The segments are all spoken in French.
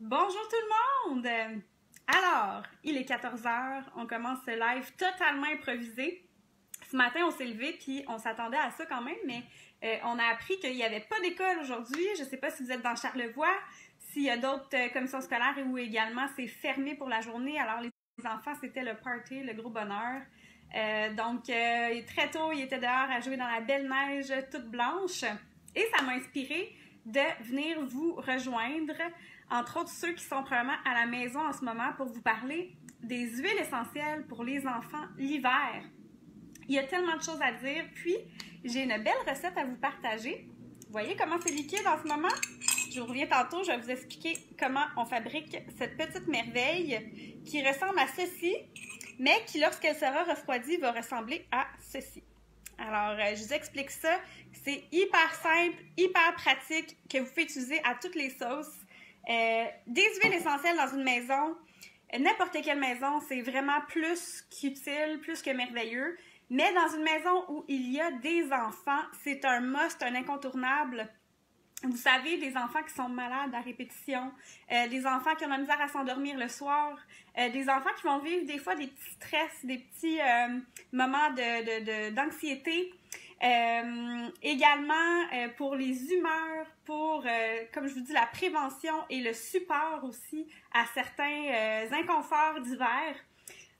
Bonjour tout le monde! Alors, il est 14 heures, on commence ce live totalement improvisé. Ce matin, on s'est levé puis on s'attendait à ça quand même, mais on a appris qu'il n'y avait pas d'école aujourd'hui. Je ne sais pas si vous êtes dans Charlevoix, s'il y a d'autres commissions scolaires où également c'est fermé pour la journée. Alors, les enfants, c'était le party, le gros bonheur. Donc, très tôt, ils étaient dehors à jouer dans la belle neige toute blanche. Et ça m'a inspiré de venir vous rejoindre, entre autres ceux qui sont probablement à la maison en ce moment, pour vous parler des huiles essentielles pour les enfants l'hiver. Il y a tellement de choses à dire, puis j'ai une belle recette à vous partager. Vous voyez comment c'est liquide en ce moment? Je vous reviens tantôt, je vais vous expliquer comment on fabrique cette petite merveille qui ressemble à ceci, mais qui, lorsqu'elle sera refroidie, va ressembler à ceci. Alors, je vous explique ça. C'est hyper simple, hyper pratique, que vous pouvez utiliser à toutes les sauces. Des huiles essentielles dans une maison, n'importe quelle maison, c'est vraiment plus qu'utile, plus que merveilleux. Mais dans une maison où il y a des enfants, c'est un must, un incontournable. Vous savez, des enfants qui sont malades à répétition, des enfants qui ont de la misère à s'endormir le soir, des enfants qui vont vivre des fois des petits stress, des petits moments d'anxiété. Également pour les humeurs, pour, comme je vous dis, la prévention et le support aussi à certains inconforts d'hiver.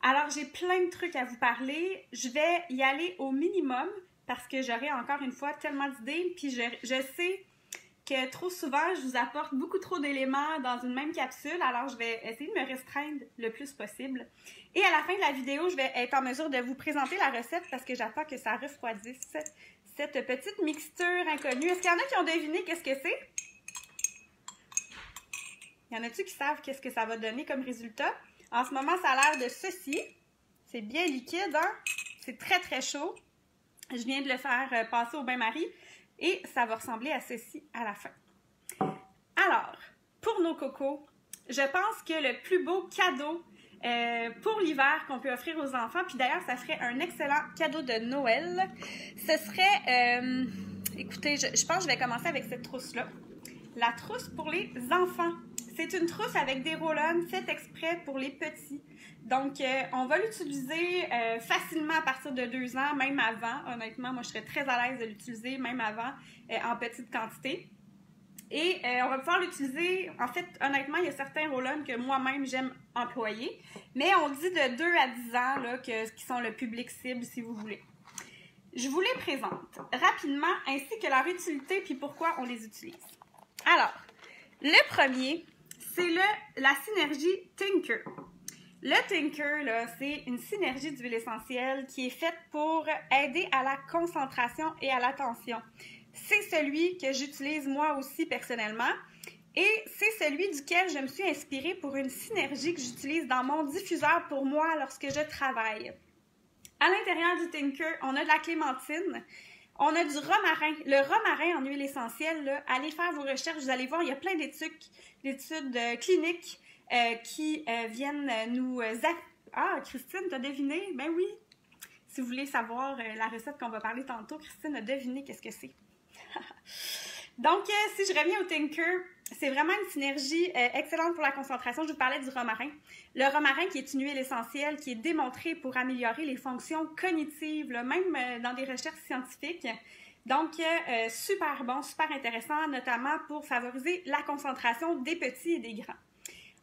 Alors, j'ai plein de trucs à vous parler. Je vais y aller au minimum parce que j'aurai encore une fois tellement d'idées. Puis je sais que trop souvent, je vous apporte beaucoup trop d'éléments dans une même capsule. Alors, je vais essayer de me restreindre le plus possible. Et à la fin de la vidéo, je vais être en mesure de vous présenter la recette parce que j'attends que ça refroidisse cette petite mixture inconnue. Est-ce qu'il y en a qui ont deviné qu'est-ce que c'est? Y en a-tu qui savent qu'est-ce que ça va donner comme résultat? En ce moment, ça a l'air de ceci. C'est bien liquide, hein? C'est très, très chaud. Je viens de le faire passer au bain-marie. Et ça va ressembler à ceci à la fin. Alors, pour nos cocos, je pense que le plus beau cadeau pour l'hiver qu'on peut offrir aux enfants, puis d'ailleurs, ça ferait un excellent cadeau de Noël, ce serait, écoutez, je pense que je vais commencer avec cette trousse-là. La trousse pour les enfants. C'est une trousse avec des roll-on faite exprès pour les petits. Donc, on va l'utiliser facilement à partir de 2 ans, même avant. Honnêtement, moi, je serais très à l'aise de l'utiliser, même avant, en petite quantité. Et on va pouvoir l'utiliser, en fait, honnêtement, il y a certains roll-on que moi-même, j'aime employer. Mais on dit de 2 à 10 ans, là, qui sont le public cible, si vous voulez. Je vous les présente rapidement, ainsi que leur utilité, puis pourquoi on les utilise. Alors, le premier, c'est la synergie Tinker. Le Tinker, là, c'est une synergie d'huile essentielle qui est faite pour aider à la concentration et à l'attention. C'est celui que j'utilise moi aussi personnellement et c'est celui duquel je me suis inspirée pour une synergie que j'utilise dans mon diffuseur pour moi lorsque je travaille. À l'intérieur du Tinker, on a de la clémentine, on a du romarin. Le romarin en huile essentielle, là, allez faire vos recherches, vous allez voir, il y a plein d'études cliniques qui viennent nous... Ah, Christine, t'as deviné? Ben oui! Si vous voulez savoir la recette qu'on va parler tantôt, Christine a deviné qu'est-ce que c'est. Donc, si je reviens au Tinker, c'est vraiment une synergie excellente pour la concentration. Je vous parlais du romarin. Le romarin qui est une huile essentielle qui est démontrée pour améliorer les fonctions cognitives, là, même dans des recherches scientifiques. Donc, super bon, super intéressant, notamment pour favoriser la concentration des petits et des grands.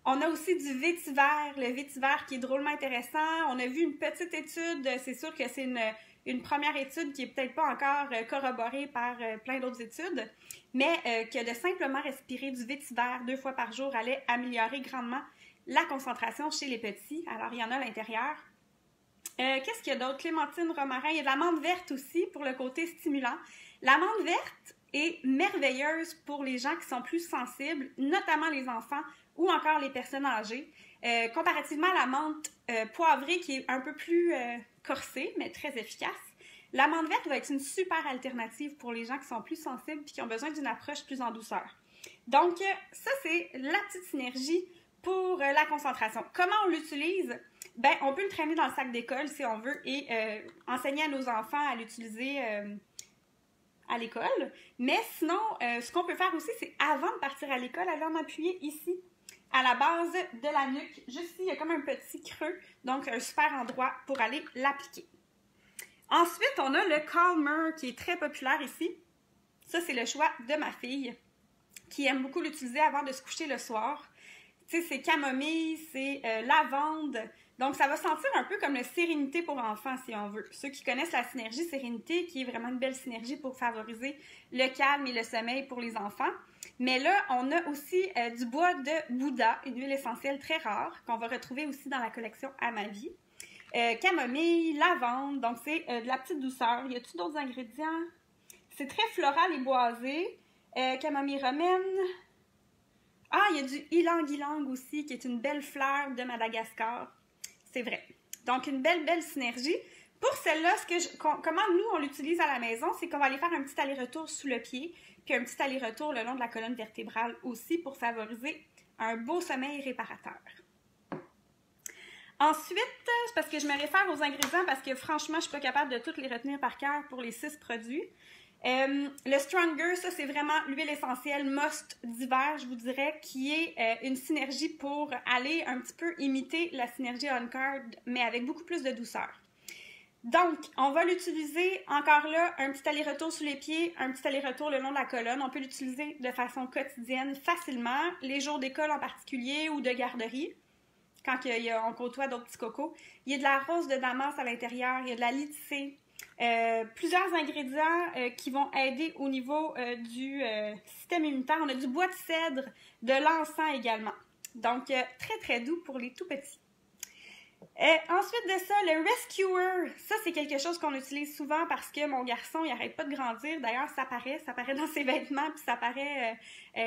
On a aussi du vétiver, le vétiver qui est drôlement intéressant. On a vu une petite étude, c'est sûr que c'est une première étude qui n'est peut-être pas encore corroborée par plein d'autres études, mais que de simplement respirer du vétiver 2 fois par jour allait améliorer grandement la concentration chez les petits. Alors, il y en a à l'intérieur. Qu'est-ce qu'il y a d'autre? Clémentine, romarin. Il y a de l'amande verte aussi pour le côté stimulant. L'amande verte est merveilleuse pour les gens qui sont plus sensibles, notamment les enfants ou encore les personnes âgées. Comparativement à la menthe poivrée qui est un peu plus corsée, mais très efficace, l'amande verte va être une super alternative pour les gens qui sont plus sensibles et qui ont besoin d'une approche plus en douceur. Donc, ça, c'est la petite synergie pour la concentration. Comment on l'utilise? Ben, on peut le traîner dans le sac d'école si on veut et enseigner à nos enfants à l'utiliser à l'école. Mais sinon, ce qu'on peut faire aussi, c'est avant de partir à l'école, aller en appuyer ici. à la base de la nuque. Juste ici, il y a comme un petit creux, donc un super endroit pour aller l'appliquer. Ensuite, on a le Calmer qui est très populaire ici. Ça, c'est le choix de ma fille qui aime beaucoup l'utiliser avant de se coucher le soir. Tu sais, c'est camomille, c'est lavande. Donc, ça va sentir un peu comme le sérénité pour enfants, si on veut. Ceux qui connaissent la synergie sérénité, qui est vraiment une belle synergie pour favoriser le calme et le sommeil pour les enfants. Mais là, on a aussi du bois de Bouddha, une huile essentielle très rare, qu'on va retrouver aussi dans la collection À ma vie. Camomille, lavande, donc c'est de la petite douceur. Y a-t-il d'autres ingrédients? C'est très floral et boisé. Camomille romaine. Ah, il y a du ylang-ylang aussi, qui est une belle fleur de Madagascar. C'est vrai. Donc, une belle synergie. Pour celle-là, comment nous, on l'utilise à la maison, c'est qu'on va aller faire un petit aller-retour sous le pied, puis un petit aller-retour le long de la colonne vertébrale aussi pour favoriser un beau sommeil réparateur. Ensuite, c'est parce que je me réfère aux ingrédients parce que franchement, je ne suis pas capable de tous les retenir par cœur pour les 6 produits. Le Stronger, ça c'est vraiment l'huile essentielle must d'hiver, je vous dirais, qui est une synergie pour aller un petit peu imiter la synergie On Card, mais avec beaucoup plus de douceur. Donc, on va l'utiliser encore là, un petit aller-retour sous les pieds, un petit aller-retour le long de la colonne. On peut l'utiliser de façon quotidienne facilement, les jours d'école en particulier ou de garderie, quand on côtoie d'autres petits cocos. Il y a de la rose de Damas à l'intérieur, il y a de la lycée. Plusieurs ingrédients qui vont aider au niveau du système immunitaire. On a du bois de cèdre, de l'encens également. Donc, très doux pour les tout petits. Ensuite de ça, le Rescuer. Ça, c'est quelque chose qu'on utilise souvent parce que mon garçon, il n'arrête pas de grandir. D'ailleurs, ça paraît dans ses vêtements, puis ça paraît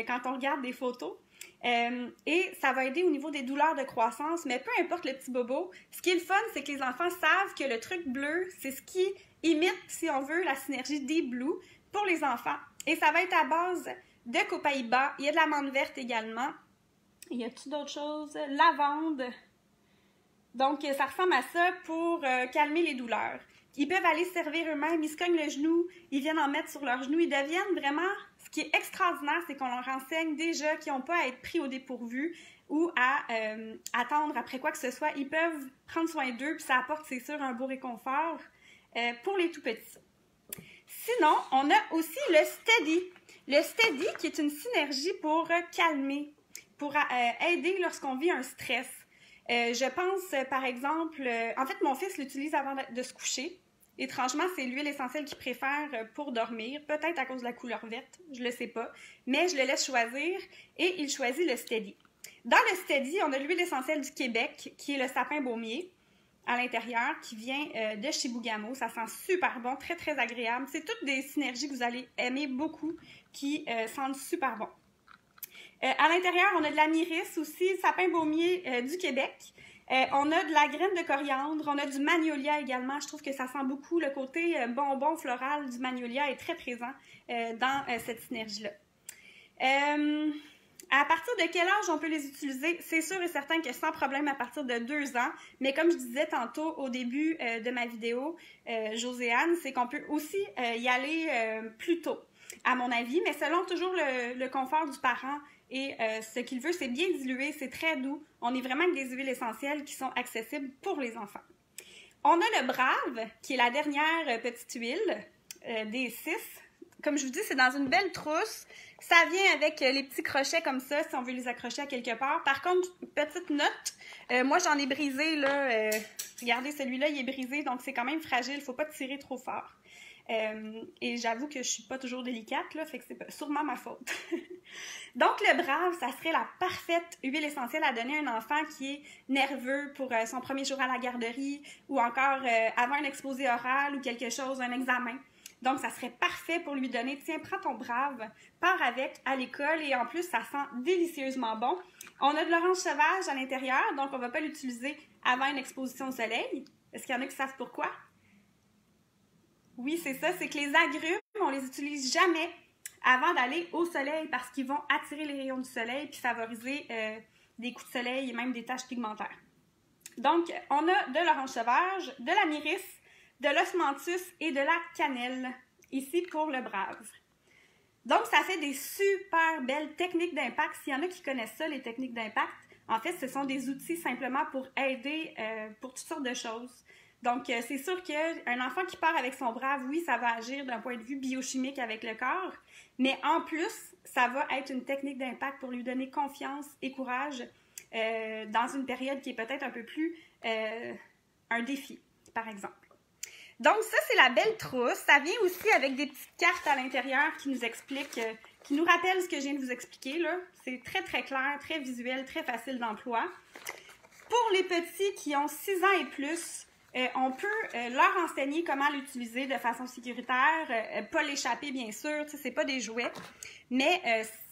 quand on regarde des photos. Et ça va aider au niveau des douleurs de croissance, mais peu importe le petit bobo, ce qui est le fun, c'est que les enfants savent que le truc bleu, c'est ce qui imite, si on veut, la synergie des Blue pour les enfants. Et ça va être à base de copaïba. Il y a de l'amande verte également. Y a-t-il d'autres choses? Lavande. Donc, ça ressemble à ça pour calmer les douleurs. Ils peuvent aller se servir eux-mêmes, ils se cognent le genou, ils viennent en mettre sur leurs genoux, ils deviennent vraiment... Ce qui est extraordinaire, c'est qu'on leur enseigne déjà qu'ils n'ont pas à être pris au dépourvu ou à attendre après quoi que ce soit. Ils peuvent prendre soin d'eux, puis ça apporte, c'est sûr, un beau réconfort pour les tout-petits. Sinon, on a aussi le Steady. Le Steady, qui est une synergie pour calmer, pour aider lorsqu'on vit un stress. Je pense, par exemple, en fait, mon fils l'utilise avant de se coucher. Étrangement, c'est l'huile essentielle qu'il préfère pour dormir, peut-être à cause de la couleur verte, je le sais pas, mais je le laisse choisir et il choisit le Steady. Dans le Steady, on a l'huile essentielle du Québec, qui est le sapin baumier à l'intérieur, qui vient de Chibougamau. Ça sent super bon, très agréable. C'est toutes des synergies que vous allez aimer beaucoup, qui sentent super bon. À l'intérieur, on a de la myrrhe aussi, sapin baumier du Québec. On a de la graine de coriandre, on a du magnolia également. Je trouve que ça sent beaucoup. Le côté bonbon floral du magnolia est très présent dans cette synergie-là. À partir de quel âge on peut les utiliser? C'est sûr et certain que sans problème à partir de 2 ans. Mais comme je disais tantôt au début de ma vidéo, Joséanne, c'est qu'on peut aussi y aller plus tôt, à mon avis, mais selon toujours le confort du parent. Et ce qu'il veut, c'est bien dilué, c'est très doux. On est vraiment avec des huiles essentielles qui sont accessibles pour les enfants. On a le Brave, qui est la dernière petite huile des 6. Comme je vous dis, c'est dans une belle trousse. Ça vient avec les petits crochets comme ça, si on veut les accrocher à quelque part. Par contre, petite note, moi j'en ai brisé, là. Regardez, celui-là, il est brisé, donc c'est quand même fragile. Il ne faut pas tirer trop fort. Et j'avoue que je ne suis pas toujours délicate, là, fait que c'est sûrement ma faute. Donc, le Brave, ça serait la parfaite huile essentielle à donner à un enfant qui est nerveux pour son premier jour à la garderie ou encore avant un exposé oral ou quelque chose, un examen. Donc, ça serait parfait pour lui donner, tiens, prends ton Brave, pars avec à l'école et en plus, ça sent délicieusement bon. On a de l'orange sauvage à l'intérieur, donc on ne va pas l'utiliser avant une exposition au soleil. Est-ce qu'il y en a qui savent pourquoi? Oui, c'est ça, c'est que les agrumes, on les utilise jamais avant d'aller au soleil parce qu'ils vont attirer les rayons du soleil puis favoriser des coups de soleil et même des taches pigmentaires. Donc, on a de l'orange sauvage, de la myrrhe, de l'osmanthus et de la cannelle, ici pour le Brave. Donc, ça fait des super belles techniques d'impact. S'il y en a qui connaissent ça, les techniques d'impact, en fait, ce sont des outils simplement pour aider pour toutes sortes de choses. Donc, c'est sûr qu'un enfant qui part avec son brave, oui, ça va agir d'un point de vue biochimique avec le corps, mais en plus, ça va être une technique d'impact pour lui donner confiance et courage dans une période qui est peut-être un peu plus un défi, par exemple. Donc, ça, c'est la belle trousse. Ça vient aussi avec des petites cartes à l'intérieur qui nous expliquent, qui nous rappellent ce que je viens de vous expliquer, là. C'est très, très clair, très visuel, très facile d'emploi. Pour les petits qui ont 6 ans et plus, on peut leur enseigner comment l'utiliser de façon sécuritaire, pas l'échapper, bien sûr, c'est pas des jouets, mais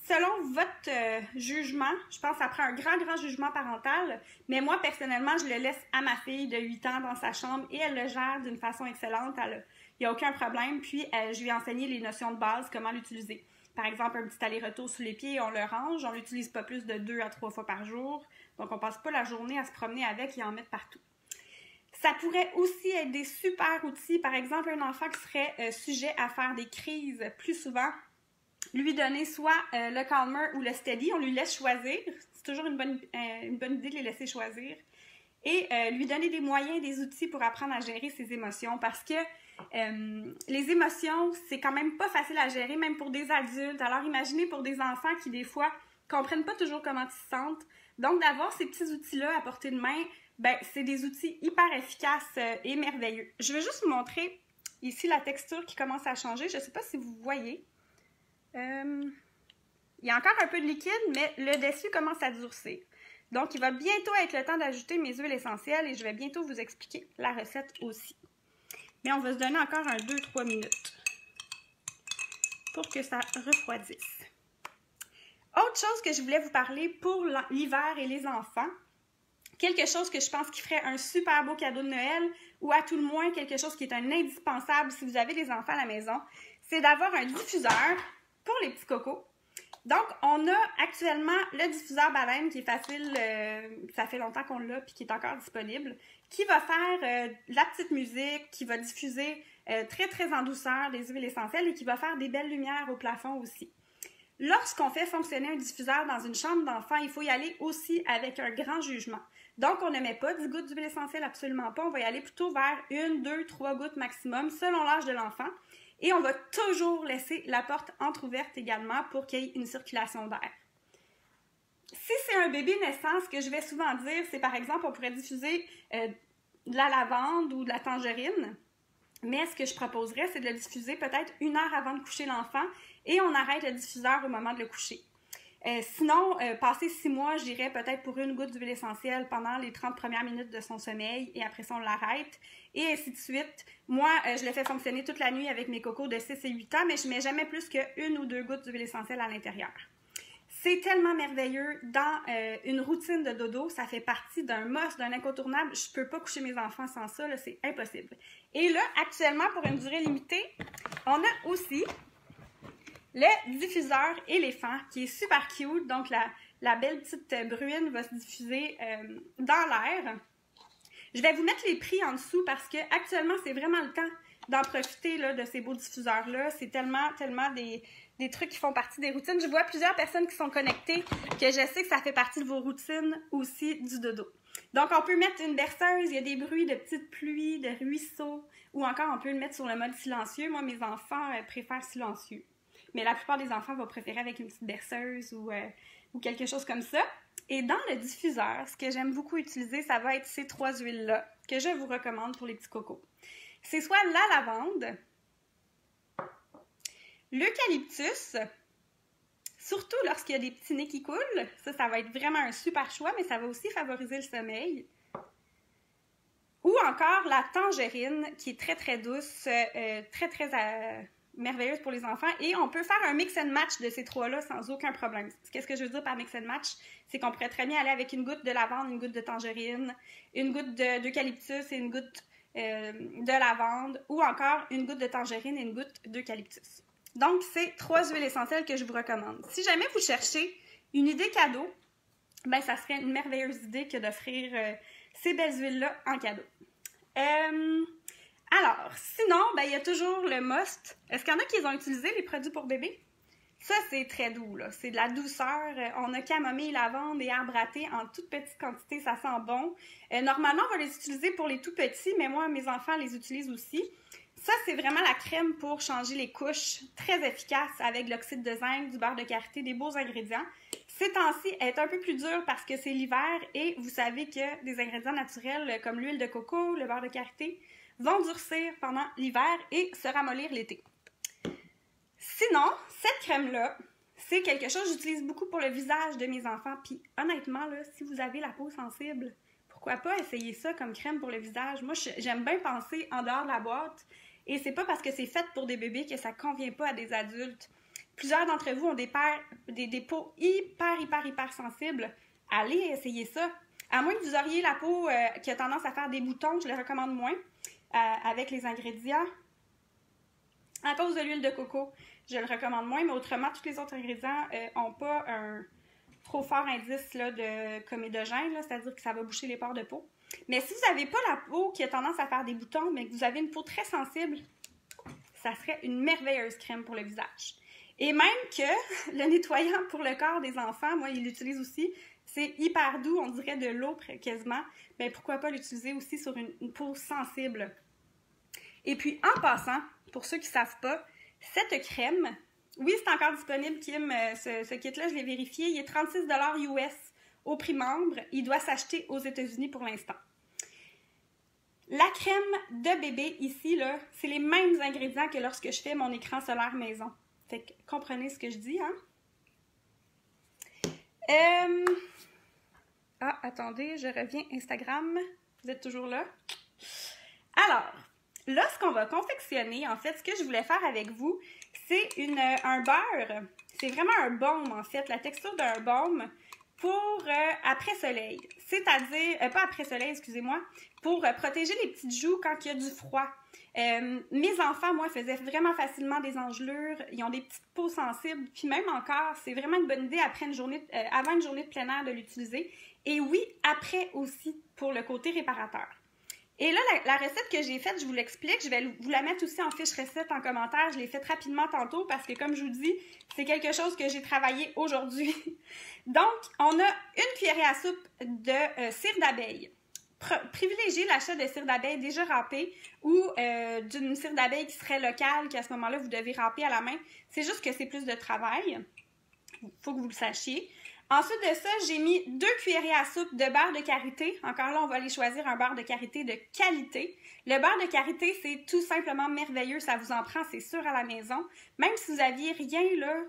selon votre jugement, je pense que ça prend un grand, grand jugement parental, mais moi, personnellement, je le laisse à ma fille de 8 ans dans sa chambre et elle le gère d'une façon excellente. Il n'y a aucun problème. Puis, je lui ai enseigné les notions de base, comment l'utiliser. Par exemple, un petit aller-retour sous les pieds, on le range. On ne l'utilise pas plus de 2 à 3 fois par jour. Donc, on ne passe pas la journée à se promener avec et en mettre partout. Ça pourrait aussi être des super outils. Par exemple, un enfant qui serait sujet à faire des crises plus souvent, lui donner soit le Calmer ou le Steady, on lui laisse choisir. C'est toujours une bonne idée de les laisser choisir. Et lui donner des moyens, des outils pour apprendre à gérer ses émotions. Parce que les émotions, c'est quand même pas facile à gérer, même pour des adultes. Alors imaginez pour des enfants qui, des fois, comprennent pas toujours comment ils se sentent. Donc, d'avoir ces petits outils-là à portée de main, ben, c'est des outils hyper efficaces et merveilleux. Je vais juste vous montrer ici la texture qui commence à changer. Je ne sais pas si vous voyez. Il y a encore un peu de liquide, mais le dessus commence à durcir. Donc, il va bientôt être le temps d'ajouter mes huiles essentielles et je vais bientôt vous expliquer la recette aussi. Mais on va se donner encore un 2-3 minutes pour que ça refroidisse. Autre chose que je voulais vous parler pour l'hiver et les enfants, quelque chose que je pense qui ferait un super beau cadeau de Noël ou à tout le moins quelque chose qui est un indispensable si vous avez des enfants à la maison, c'est d'avoir un diffuseur pour les petits cocos. Donc, on a actuellement le diffuseur baleine qui est facile, ça fait longtemps qu'on l'a puis qui est encore disponible, qui va faire la petite musique, qui va diffuser très très en douceur des huiles essentielles et qui va faire des belles lumières au plafond aussi. Lorsqu'on fait fonctionner un diffuseur dans une chambre d'enfant, il faut y aller aussi avec un grand jugement. Donc, on ne met pas 10 gouttes d'huile essentielle, absolument pas. On va y aller plutôt vers 1, 2, 3 gouttes maximum, selon l'âge de l'enfant. Et on va toujours laisser la porte entrouverte également pour qu'il y ait une circulation d'air. Si c'est un bébé naissant, ce que je vais souvent dire, c'est par exemple, on pourrait diffuser de la lavande ou de la tangerine. Mais ce que je proposerais, c'est de le diffuser peut-être 1 heure avant de coucher l'enfant et on arrête le diffuseur au moment de le coucher. Sinon, passé 6 mois, je dirais peut-être pour 1 goutte d'huile essentielle pendant les 30 premières minutes de son sommeil et après ça, on l'arrête et ainsi de suite. Moi, je le fais fonctionner toute la nuit avec mes cocos de 6 et 8 ans, mais je ne mets jamais plus que 1 ou 2 gouttes d'huile essentielle à l'intérieur. C'est tellement merveilleux dans une routine de dodo, ça fait partie d'un must, d'un incontournable. Je ne peux pas coucher mes enfants sans ça, c'est impossible. Et là, actuellement, pour une durée limitée, on a aussi le diffuseur éléphant qui est super cute. Donc, la belle petite bruine va se diffuser dans l'air. Je vais vous mettre les prix en dessous parce que actuellement, c'est vraiment le temps d'en profiter là, de ces beaux diffuseurs-là. C'est tellement des trucs qui font partie des routines. Je vois plusieurs personnes qui sont connectées que je sais que ça fait partie de vos routines aussi du dodo. Donc, on peut mettre une berceuse, il y a des bruits de petites pluies, de ruisseaux, ou encore on peut le mettre sur le mode silencieux. Moi, mes enfants préfèrent silencieux. Mais la plupart des enfants vont préférer avec une petite berceuse ou quelque chose comme ça. Et dans le diffuseur, ce que j'aime beaucoup utiliser, ça va être ces 3 huiles-là que je vous recommande pour les petits cocos. C'est soit la lavande, l'eucalyptus, surtout lorsqu'il y a des petits nez qui coulent. Ça va être vraiment un super choix, mais ça va aussi favoriser le sommeil. Ou encore la tangerine, qui est très, très douce, très merveilleuse pour les enfants. Et on peut faire un mix and match de ces 3-là sans aucun problème. Qu'est-ce que je veux dire par mix and match? C'est qu'on pourrait très bien aller avec une goutte de lavande, une goutte de tangerine, une goutte d'eucalyptus et une goutte de lavande, ou encore une goutte de tangerine et une goutte d'eucalyptus. Donc, c'est 3 huiles essentielles que je vous recommande. Si jamais vous cherchez une idée cadeau, ben ça serait une merveilleuse idée que d'offrir ces belles huiles-là en cadeau. Alors, sinon, ben, il y a toujours le must. Est-ce qu'il y en a qui ont utilisé les produits pour bébé? Ça, c'est très doux, là. C'est de la douceur. On a camomille, lavande et arbre à thé en toute petite quantité. Ça sent bon. Normalement, on va les utiliser pour les tout petits, mais moi, mes enfants les utilisent aussi. Ça, c'est vraiment la crème pour changer les couches. Très efficace avec de l'oxyde de zinc, du beurre de karité, des beaux ingrédients. Ces temps-ci, elle est un peu plus dure parce que c'est l'hiver et vous savez que des ingrédients naturels comme l'huile de coco, le beurre de karité vont durcir pendant l'hiver et se ramollir l'été. Sinon, cette crème-là, c'est quelque chose que j'utilise beaucoup pour le visage de mes enfants. Puis honnêtement, là, si vous avez la peau sensible, pourquoi pas essayer ça comme crème pour le visage? Moi, j'aime bien penser en dehors de la boîte. Et c'est pas parce que c'est fait pour des bébés que ça convient pas à des adultes. Plusieurs d'entre vous ont des peaux hyper sensibles. Allez essayer ça. À moins que vous auriez la peau qui a tendance à faire des boutons, je le recommande moins avec les ingrédients. À cause de l'huile de coco, je le recommande moins, mais autrement, tous les autres ingrédients n'ont pas un trop fort indice là, de comédogène, c'est-à-dire que ça va boucher les pores de peau. Mais si vous n'avez pas la peau qui a tendance à faire des boutons, mais que vous avez une peau très sensible, ça serait une merveilleuse crème pour le visage. Et même que le nettoyant pour le corps des enfants, moi, ils l'utilisent aussi, c'est hyper doux, on dirait de l'eau quasiment, mais pourquoi pas l'utiliser aussi sur une peau sensible. Et puis, en passant, pour ceux qui ne savent pas, cette crème, oui, c'est encore disponible, Kim, ce kit-là, je l'ai vérifié, il est 36 $ US au prix membre. Il doit s'acheter aux États-Unis pour l'instant. La crème de bébé ici, là, c'est les mêmes ingrédients que lorsque je fais mon écran solaire maison. Fait que comprenez ce que je dis, hein? Ah, attendez, je reviens Instagram. Vous êtes toujours là? Alors, là, ce qu'on va confectionner, en fait, ce que je voulais faire avec vous, c'est un beurre. C'est vraiment un baume, en fait, la texture d'un baume pour après-soleil. C'est-à-dire, pas après-soleil, excusez-moi, pour protéger les petites joues quand il y a du froid. Mes enfants, moi, faisaient vraiment facilement des engelures. Ils ont des petites peaux sensibles. Puis même encore, c'est vraiment une bonne idée avant une journée de plein air de l'utiliser. Et oui, après aussi, pour le côté réparateur. Et là, la recette que j'ai faite, je vous l'explique. Je vais vous la mettre aussi en fiche recette en commentaire. Je l'ai faite rapidement tantôt parce que, comme je vous dis, c'est quelque chose que j'ai travaillé aujourd'hui. Donc, on a une cuillerée à soupe de cire d'abeille. Privilégiez l'achat de cire d'abeille déjà râpée ou d'une cire d'abeille qui serait locale, qu'à ce moment-là, vous devez râper à la main. C'est juste que c'est plus de travail. Il faut que vous le sachiez. Ensuite de ça, j'ai mis 2 cuillerées à soupe de beurre de karité. Encore là, on va aller choisir un beurre de karité de qualité. Le beurre de karité, c'est tout simplement merveilleux. Ça vous en prend, c'est sûr, à la maison. Même si vous n'aviez rien là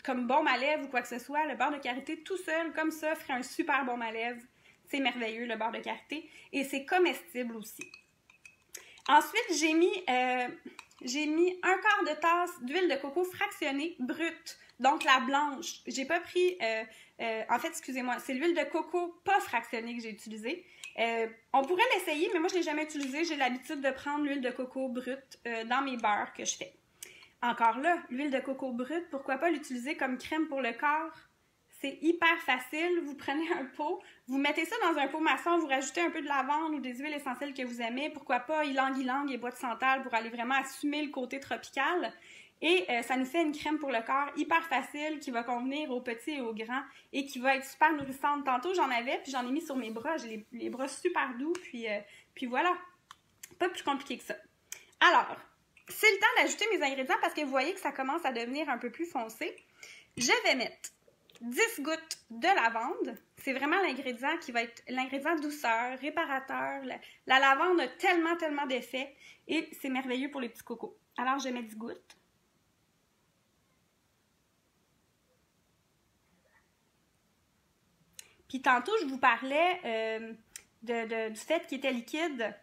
comme baume à lèvres ou quoi que ce soit, le beurre de karité tout seul, comme ça, ferait un super baume à lèvres. C'est merveilleux, le beurre de karité. Et c'est comestible aussi. Ensuite, j'ai mis 1/4 de tasse d'huile de coco fractionnée brute. Donc, la blanche. J'ai pas pris... en fait, excusez-moi, c'est l'huile de coco pas fractionnée que j'ai utilisée. On pourrait l'essayer, mais moi, je ne l'ai jamais utilisée. J'ai l'habitude de prendre l'huile de coco brute dans mes beurres que je fais. Encore là, l'huile de coco brute, pourquoi pas l'utiliser comme crème pour le corps? C'est hyper facile. Vous prenez un pot, vous mettez ça dans un pot maçon, vous rajoutez un peu de lavande ou des huiles essentielles que vous aimez. Pourquoi pas ylang-ylang et bois de santal pour aller vraiment assumer le côté tropical. Et ça nous fait une crème pour le corps hyper facile qui va convenir aux petits et aux grands et qui va être super nourrissante. Tantôt, j'en avais, puis j'en ai mis sur mes bras. J'ai les bras super doux, puis voilà. Pas plus compliqué que ça. Alors, c'est le temps d'ajouter mes ingrédients parce que vous voyez que ça commence à devenir un peu plus foncé. Je vais mettre 10 gouttes de lavande. C'est vraiment l'ingrédient qui va être l'ingrédient douceur, réparateur. La lavande a tellement d'effets et c'est merveilleux pour les petits cocos. Alors, je mets 10 gouttes. Puis tantôt, je vous parlais du fait qu'il était liquide.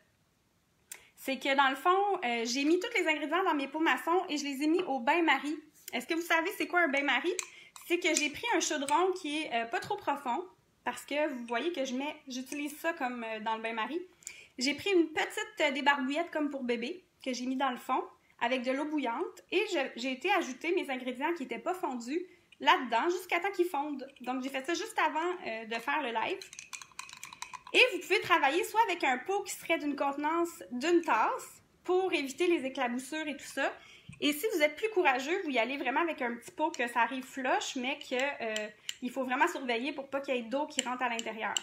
C'est que dans le fond, j'ai mis tous les ingrédients dans mes pots maçons et je les ai mis au bain-marie. Est-ce que vous savez c'est quoi un bain-marie? C'est que j'ai pris un chaudron qui est pas trop profond parce que vous voyez que j'utilise ça comme dans le bain-marie. J'ai pris une petite débarbouillette comme pour bébé que j'ai mis dans le fond avec de l'eau bouillante et j'ai été ajouter mes ingrédients qui n'étaient pas fondus là-dedans jusqu'à temps qu'ils fondent. Donc, j'ai fait ça juste avant de faire le live. Et vous pouvez travailler soit avec un pot qui serait d'une contenance d'une tasse pour éviter les éclaboussures et tout ça. Et si vous êtes plus courageux, vous y allez vraiment avec un petit pot que ça arrive flush, mais qu'il faut vraiment surveiller pour pas qu'il y ait d'eau qui rentre à l'intérieur.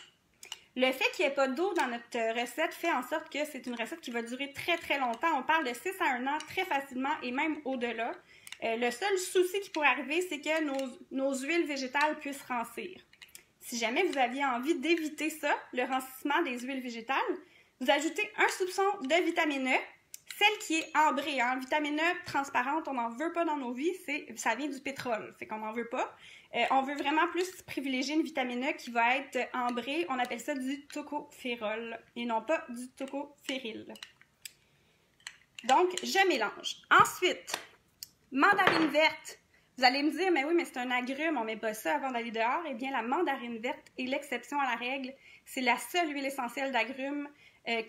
Le fait qu'il n'y ait pas d'eau dans notre recette fait en sorte que c'est une recette qui va durer très très longtemps. On parle de 6 à 1 an très facilement et même au-delà. Le seul souci qui pourrait arriver, c'est que nos huiles végétales puissent rancir. Si jamais vous aviez envie d'éviter ça, le rancissement des huiles végétales, vous ajoutez un soupçon de vitamine E, celle qui est ambrée. Hein? Vitamine E transparente, on n'en veut pas dans nos vies, ça vient du pétrole, fait qu'on n'en veut pas. On veut vraiment plus privilégier une vitamine E qui va être ambrée, on appelle ça du tocophérol et non pas du tocophéril. Donc, je mélange. Ensuite, mandarine verte. Vous allez me dire, mais oui, mais c'est un agrume, on ne met pas ça avant d'aller dehors. Eh bien, la mandarine verte est l'exception à la règle. C'est la seule huile essentielle d'agrumes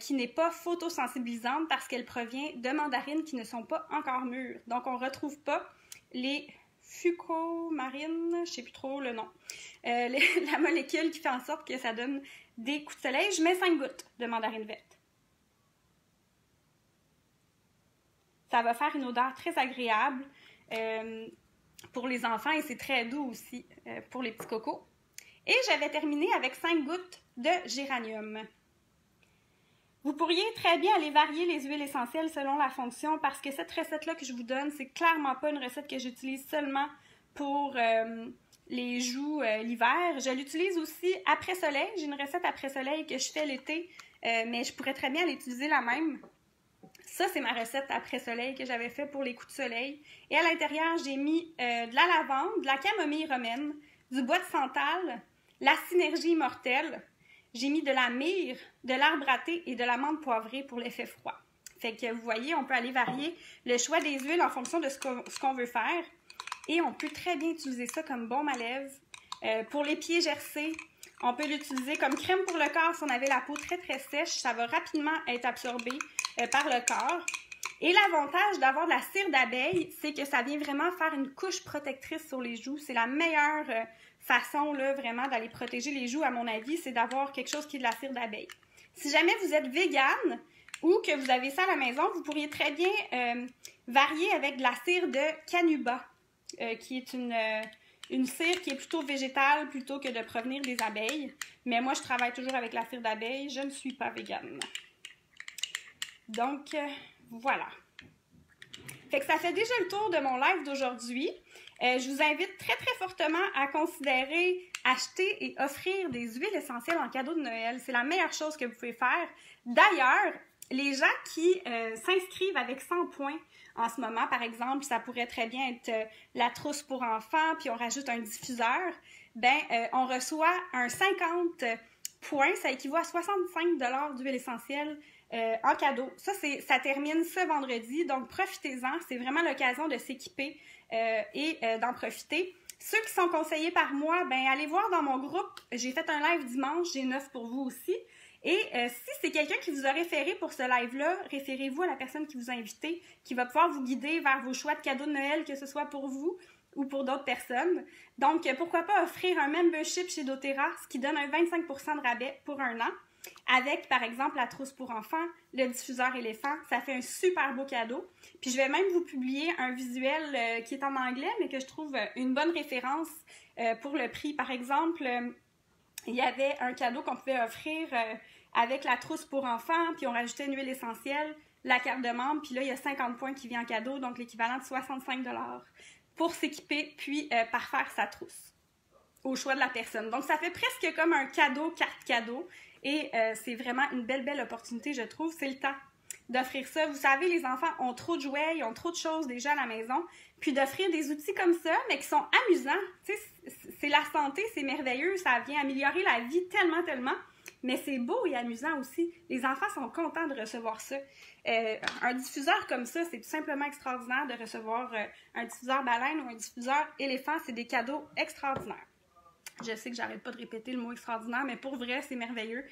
qui n'est pas photosensibilisante parce qu'elle provient de mandarines qui ne sont pas encore mûres. Donc, on ne retrouve pas les fucomarines, je ne sais plus trop le nom, la molécule qui fait en sorte que ça donne des coups de soleil. Je mets 5 gouttes de mandarine verte. Ça va faire une odeur très agréable pour les enfants et c'est très doux aussi pour les petits cocos. Et j'avais terminé avec 5 gouttes de géranium. Vous pourriez très bien aller varier les huiles essentielles selon la fonction parce que cette recette-là que je vous donne, c'est clairement pas une recette que j'utilise seulement pour les joues l'hiver. Je l'utilise aussi après soleil. J'ai une recette après soleil que je fais l'été, mais je pourrais très bien l'utiliser la même. Ça, c'est ma recette après soleil que j'avais fait pour les coups de soleil. Et à l'intérieur, j'ai mis de la lavande, de la camomille romaine, du bois de santal, la synergie immortelle. J'ai mis de la myrrhe, de l'arbre à thé et de l'amande poivrée pour l'effet froid. Fait que vous voyez, on peut aller varier le choix des huiles en fonction de ce qu'on veut faire. Et on peut très bien utiliser ça comme baume à lèvres. Pour les pieds gercés, on peut l'utiliser comme crème pour le corps si on avait la peau très très sèche. Ça va rapidement être absorbé par le corps. Et l'avantage d'avoir de la cire d'abeille, c'est que ça vient vraiment faire une couche protectrice sur les joues. C'est la meilleure façon là, vraiment d'aller protéger les joues, à mon avis, c'est d'avoir quelque chose qui est de la cire d'abeille. Si jamais vous êtes végane ou que vous avez ça à la maison, vous pourriez très bien varier avec de la cire de Canuba, qui est une cire qui est plutôt végétale plutôt que de provenir des abeilles. Mais moi, je travaille toujours avec la cire d'abeille. Je ne suis pas végane. Donc, voilà. Fait que ça fait déjà le tour de mon live d'aujourd'hui. Je vous invite très, très fortement à considérer acheter et offrir des huiles essentielles en cadeau de Noël. C'est la meilleure chose que vous pouvez faire. D'ailleurs, les gens qui s'inscrivent avec 100 points en ce moment, par exemple, ça pourrait très bien être la trousse pour enfants, puis on rajoute un diffuseur, on reçoit un 50 points, ça équivaut à 65 $ d'huile essentielle en cadeau. Ça termine ce vendredi, donc profitez-en. C'est vraiment l'occasion de s'équiper et d'en profiter. Ceux qui sont conseillés par moi, allez voir dans mon groupe. J'ai fait un live dimanche, j'ai une offre pour vous aussi. Et si c'est quelqu'un qui vous a référé pour ce live-là, référez-vous à la personne qui vous a invité, qui va pouvoir vous guider vers vos choix de cadeaux de Noël, que ce soit pour vous ou pour d'autres personnes. Donc, pourquoi pas offrir un membership chez doTERRA, ce qui donne un 25 % de rabais pour 1 an. Avec, par exemple, la trousse pour enfants, le diffuseur éléphant, ça fait un super beau cadeau. Puis je vais même vous publier un visuel qui est en anglais, mais que je trouve une bonne référence pour le prix. Par exemple, il y avait un cadeau qu'on pouvait offrir avec la trousse pour enfants, puis on rajoutait une huile essentielle, la carte de membre, puis là, il y a 50 points qui vient en cadeau, donc l'équivalent de 65 $ pour s'équiper, puis parfaire sa trousse au choix de la personne. Donc, ça fait presque comme un cadeau, carte cadeau. Et c'est vraiment une belle opportunité, je trouve. C'est le temps d'offrir ça. Vous savez, les enfants ont trop de jouets, ils ont trop de choses déjà à la maison. Puis d'offrir des outils comme ça, mais qui sont amusants. Tu sais, c'est la santé, c'est merveilleux. Ça vient améliorer la vie tellement. Mais c'est beau et amusant aussi. Les enfants sont contents de recevoir ça. Un diffuseur comme ça, c'est tout simplement extraordinaire de recevoir un diffuseur baleine ou un diffuseur éléphant. C'est des cadeaux extraordinaires. Je sais que j'arrête pas de répéter le mot extraordinaire, mais pour vrai, c'est merveilleux.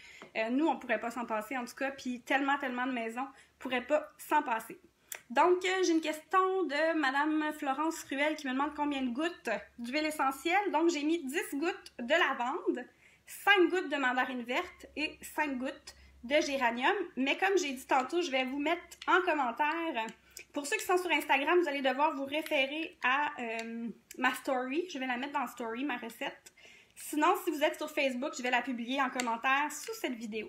Nous, on pourrait pas s'en passer, en tout cas, puis tellement de maisons pourraient pas s'en passer. Donc, j'ai une question de Madame Florence Ruel qui me demande combien de gouttes d'huile essentielle. Donc, j'ai mis 10 gouttes de lavande, 5 gouttes de mandarine verte et 5 gouttes de géranium. Mais comme j'ai dit tantôt, je vais vous mettre en commentaire Pour ceux qui sont sur Instagram, vous allez devoir vous référer à ma story. Je vais la mettre dans story, ma recette. Sinon, si vous êtes sur Facebook, je vais la publier en commentaire sous cette vidéo.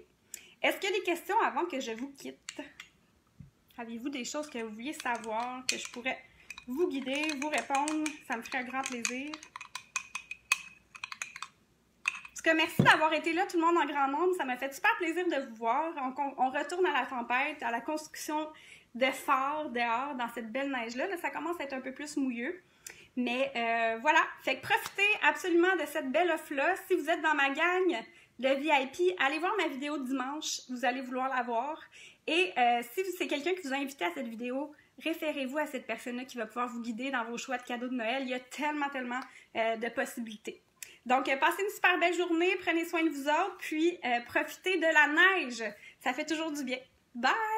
Est-ce qu'il y a des questions avant que je vous quitte? Avez-vous des choses que vous vouliez savoir, que je pourrais vous guider, vous répondre? Ça me ferait un grand plaisir. En tout cas, merci d'avoir été là, tout le monde en grand nombre. Ça m'a fait super plaisir de vous voir. On retourne à la tempête, à la construction de phares dehors, dans cette belle neige-là. Là, ça commence à être un peu plus mouilleux. Mais voilà, fait que profitez absolument de cette belle offre-là. Si vous êtes dans ma gang de VIP, allez voir ma vidéo dimanche, vous allez vouloir la voir. Et si c'est quelqu'un qui vous a invité à cette vidéo, référez-vous à cette personne-là qui va pouvoir vous guider dans vos choix de cadeaux de Noël. Il y a tellement de possibilités. Donc, passez une super belle journée, prenez soin de vous autres, puis profitez de la neige. Ça fait toujours du bien. Bye!